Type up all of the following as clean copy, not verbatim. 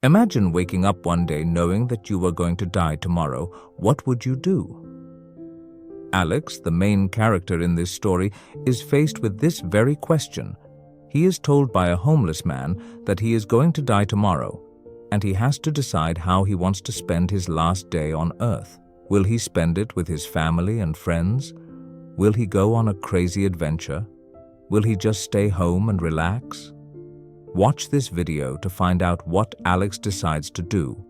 Imagine waking up one day knowing that you were going to die tomorrow. What would you do? Alex, the main character in this story, is faced with this very question. He is told by a homeless man that he is going to die tomorrow, and he has to decide how he wants to spend his last day on Earth. Will he spend it with his family and friends? Will he go on a crazy adventure? Will he just stay home and relax? Watch this video to find out what Alex decides to do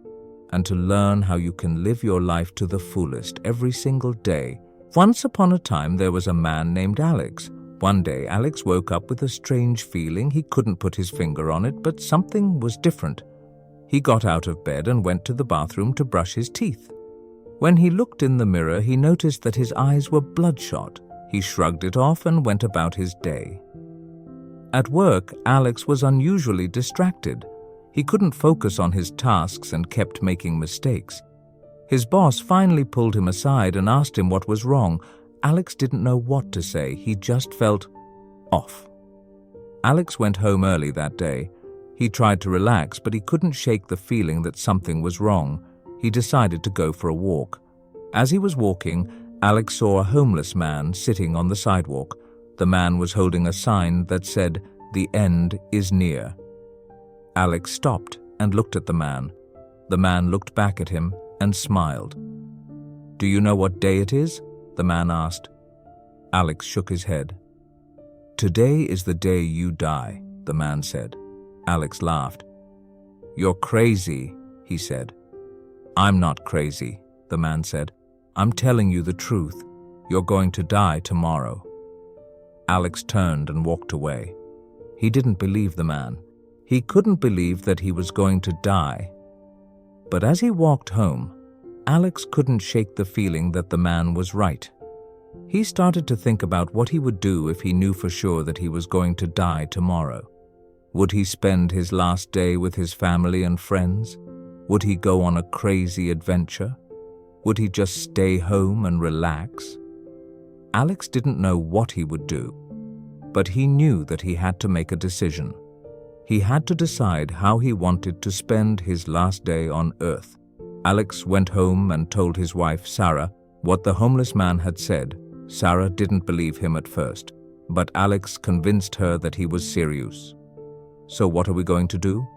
and to learn how you can live your life to the fullest every single day. Once upon a time, there was a man named Alex. One day, Alex woke up with a strange feeling. He couldn't put his finger on it, but something was different. He got out of bed and went to the bathroom to brush his teeth. When he looked in the mirror, he noticed that his eyes were bloodshot. He shrugged it off and went about his day. At work, Alex was unusually distracted. He couldn't focus on his tasks and kept making mistakes. His boss finally pulled him aside and asked him what was wrong. Alex didn't know what to say. He just felt off. Alex went home early that day. He tried to relax, but he couldn't shake the feeling that something was wrong. He decided to go for a walk. As he was walking, Alex saw a homeless man sitting on the sidewalk. The man was holding a sign that said, "The end is near." Alex stopped and looked at the man. The man looked back at him and smiled. "Do you know what day it is?" the man asked. Alex shook his head. "Today is the day you die," the man said. Alex laughed. "You're crazy," he said. "I'm not crazy," the man said. "I'm telling you the truth. You're going to die tomorrow." Alex turned and walked away. He didn't believe the man. He couldn't believe that he was going to die. But as he walked home, Alex couldn't shake the feeling that the man was right. He started to think about what he would do if he knew for sure that he was going to die tomorrow. Would he spend his last day with his family and friends? Would he go on a crazy adventure? Would he just stay home and relax? Alex didn't know what he would do, but he knew that he had to make a decision. He had to decide how he wanted to spend his last day on Earth. Alex went home and told his wife, Sarah, what the homeless man had said. Sarah didn't believe him at first, but Alex convinced her that he was serious. "So what are we going to do?"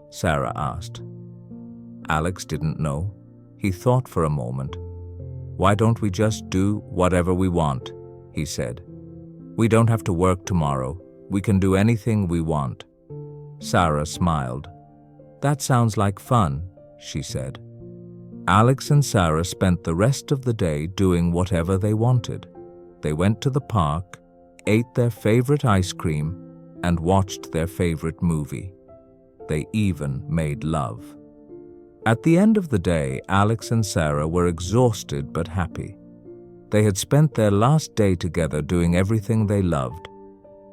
Sarah asked. Alex didn't know. He thought for a moment. "Why don't we just do whatever we want?" he said. "We don't have to work tomorrow. We can do anything we want." Sarah smiled. "That sounds like fun," she said. Alex and Sarah spent the rest of the day doing whatever they wanted. They went to the park, ate their favorite ice cream, and watched their favorite movie. They even made love. At the end of the day, Alex and Sarah were exhausted but happy. They had spent their last day together doing everything they loved.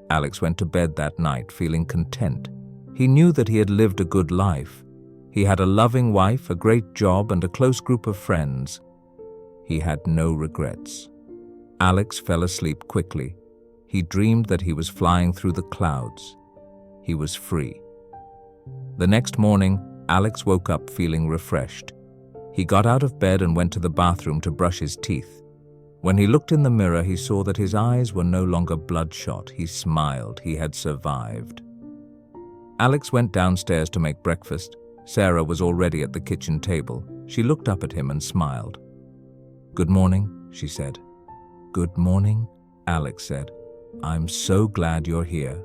Alex went to bed that night feeling content. He knew that he had lived a good life. He had a loving wife, a great job, and a close group of friends. He had no regrets. Alex fell asleep quickly. He dreamed that he was flying through the clouds. He was free. The next morning, Alex woke up feeling refreshed. He got out of bed and went to the bathroom to brush his teeth. When he looked in the mirror, he saw that his eyes were no longer bloodshot. He smiled. He had survived. Alex went downstairs to make breakfast. Sarah was already at the kitchen table. She looked up at him and smiled. "Good morning," she said. "Good morning," Alex said. "I'm so glad you're here."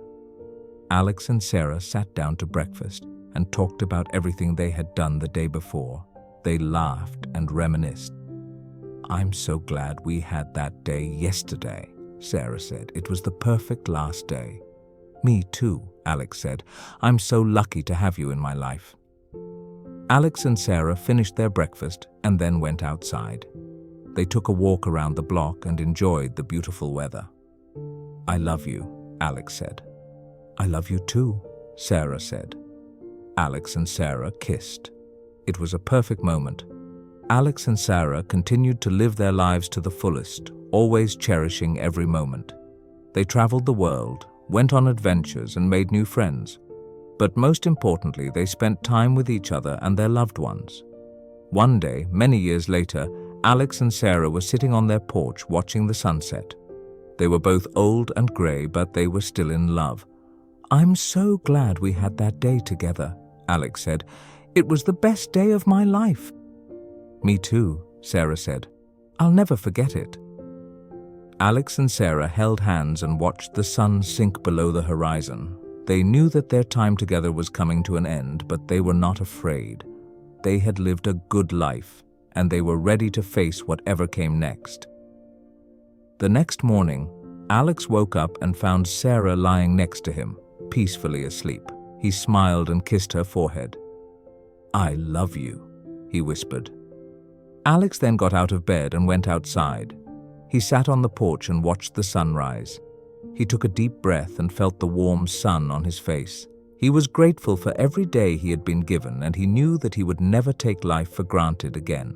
Alex and Sarah sat down to breakfast and talked about everything they had done the day before. They laughed and reminisced. "I'm so glad we had that day yesterday," Sarah said. "It was the perfect last day." "Me too," Alex said. "I'm so lucky to have you in my life." Alex and Sarah finished their breakfast and then went outside. They took a walk around the block and enjoyed the beautiful weather. "I love you," Alex said. "I love you too," Sarah said. Alex and Sarah kissed. It was a perfect moment. Alex and Sarah continued to live their lives to the fullest, always cherishing every moment. They traveled the world, went on adventures, and made new friends. But most importantly, they spent time with each other and their loved ones. One day, many years later, Alex and Sarah were sitting on their porch watching the sunset. They were both old and gray, but they were still in love. "I'm so glad we had that day together," Alex said. "It was the best day of my life." "Me too," Sarah said. "I'll never forget it." Alex and Sarah held hands and watched the sun sink below the horizon. They knew that their time together was coming to an end, but they were not afraid. They had lived a good life, and they were ready to face whatever came next. The next morning, Alex woke up and found Sarah lying next to him, peacefully asleep. He smiled and kissed her forehead. "I love you," he whispered. Alex then got out of bed and went outside. He sat on the porch and watched the sunrise. He took a deep breath and felt the warm sun on his face. He was grateful for every day he had been given, and he knew that he would never take life for granted again.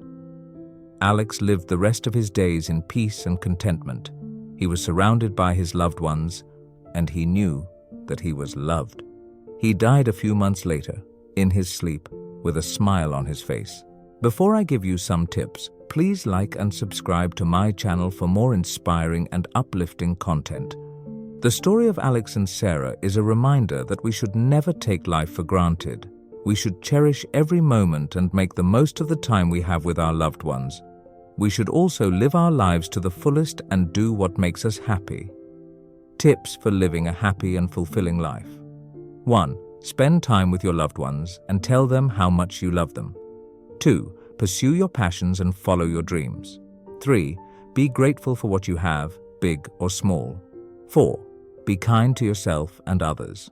Alex lived the rest of his days in peace and contentment. He was surrounded by his loved ones, and he knew that he was loved. He died a few months later, in his sleep, with a smile on his face. Before I give you some tips, please like and subscribe to my channel for more inspiring and uplifting content. The story of Alex and Sarah is a reminder that we should never take life for granted. We should cherish every moment and make the most of the time we have with our loved ones. We should also live our lives to the fullest and do what makes us happy. Tips for living a happy and fulfilling life. 1. Spend time with your loved ones and tell them how much you love them. 2. Pursue your passions and follow your dreams. 3. Be grateful for what you have, big or small. 4. Be kind to yourself and others.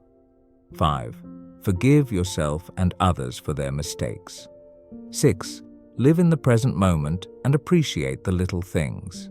5. Forgive yourself and others for their mistakes. 6. Live in the present moment and appreciate the little things.